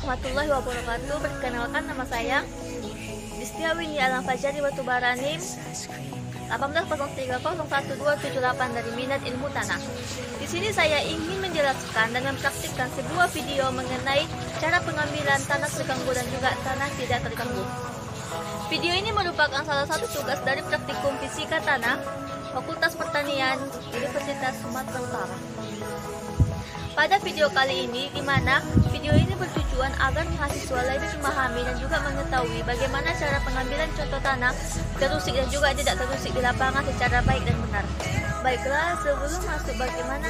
warahmatullahi wabarakatuh. Perkenalkan, nama saya Distiawini Alam Fajari Batubara NIM 1803011278 dari Minat Ilmu Tanah. Di sini saya ingin menjelaskan dan mempraktikkan sebuah video mengenai cara pengambilan tanah terganggu dan juga tanah tidak terganggu. Video ini merupakan salah satu tugas dari praktikum fisika tanah Fakultas Pertanian Universitas Sumatera Utara. Pada video kali ini, di mana video ini bertujuan agar mahasiswa lebih memahami dan juga mengetahui bagaimana cara pengambilan contoh tanah terusik dan juga tidak terusik di lapangan secara baik dan benar. Baiklah, sebelum masuk bagaimana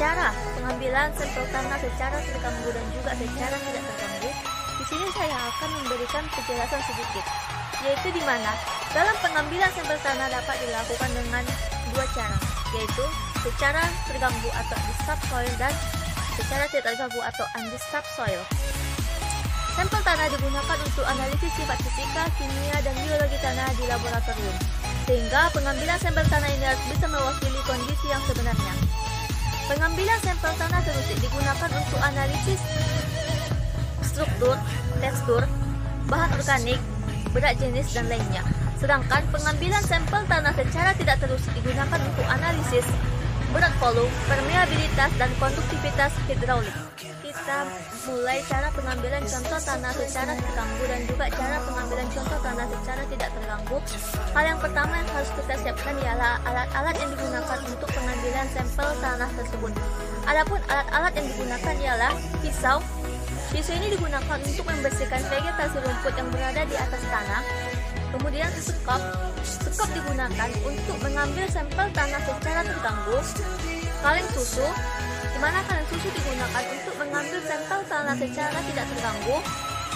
cara pengambilan sampel tanah secara terganggu dan juga secara tidak terganggu, di sini saya akan memberikan penjelasan sedikit, yaitu di mana dalam pengambilan sampel tanah dapat dilakukan dengan dua cara, yaitu secara terganggu atau disturbed soil dan secara tidak terganggu atau undisturbed soil. Sampel tanah digunakan untuk analisis sifat fisika, kimia, dan biologi tanah di laboratorium, sehingga pengambilan sampel tanah ini harus bisa mewakili kondisi yang sebenarnya. Pengambilan sampel tanah terusik digunakan untuk analisis struktur, tekstur, bahan organik, berat jenis, dan lainnya. Sedangkan pengambilan sampel tanah secara tidak terusik digunakan untuk analisis berat volume, permeabilitas, dan konduktivitas hidraulik. Kita mulai cara pengambilan contoh tanah secara terganggu dan juga cara pengambilan contoh tanah secara tidak terganggu. Hal yang pertama yang harus kita siapkan ialah alat-alat yang digunakan untuk pengambilan sampel tanah tersebut. Adapun alat-alat yang digunakan ialah pisau. Pisau ini digunakan untuk membersihkan vegetasi rumput yang berada di atas tanah. Kemudian sekop digunakan untuk mengambil sampel tanah secara terganggu. Kaleng susu, di mana kaleng susu digunakan untuk mengambil sampel tanah secara tidak terganggu,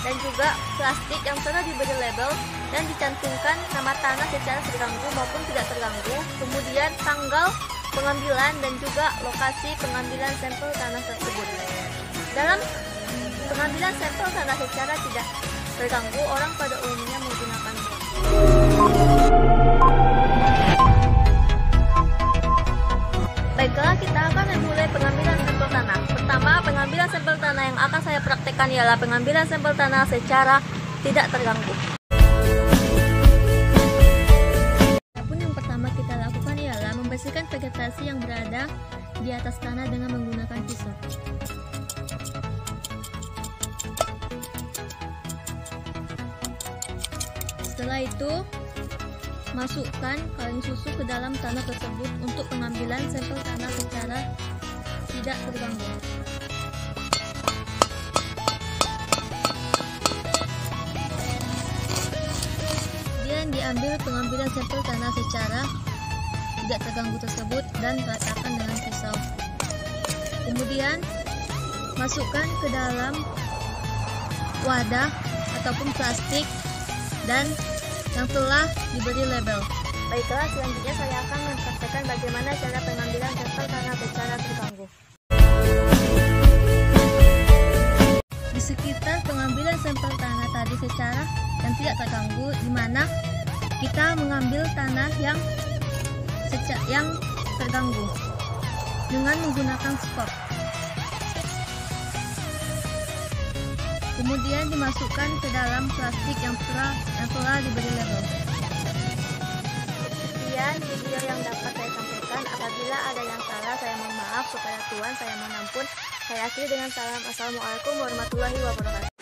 dan juga plastik yang telah diberi label dan dicantumkan nama tanah secara terganggu maupun tidak terganggu. Kemudian tanggal pengambilan dan juga lokasi pengambilan sampel tanah tersebut. Dalam pengambilan sampel tanah secara tidak terganggu, orang pada umumnya menggunakan Baiklah, kita akan memulai pengambilan sampel tanah. Pertama, pengambilan sampel tanah yang akan saya praktekkan ialah pengambilan sampel tanah secara tidak terganggu. Adapun yang pertama kita lakukan ialah membersihkan vegetasi yang berada di atas tanah dengan menggunakan pisau. Setelah itu, masukkan kaleng susu ke dalam tanah tersebut untuk pengambilan sampel tanah secara tidak terganggu. Kemudian diambil pengambilan sampel tanah secara tidak terganggu tersebut dan ratakan dengan pisau. Kemudian masukkan ke dalam wadah ataupun plastik dan yang telah diberi label. Baiklah, selanjutnya saya akan mempraktekkan bagaimana cara pengambilan sampel tanah secara terganggu. Di sekitar pengambilan sampel tanah tadi secara yang tidak terganggu, di mana kita mengambil tanah yang terganggu dengan menggunakan skop. Kemudian dimasukkan ke dalam plastik yang telah diberi label. Sekian video yang dapat saya sampaikan. Apabila ada yang salah, saya mohon maaf. Kepada Tuhan saya mohon ampun. Saya akhiri dengan salam. Assalamualaikum warahmatullahi wabarakatuh.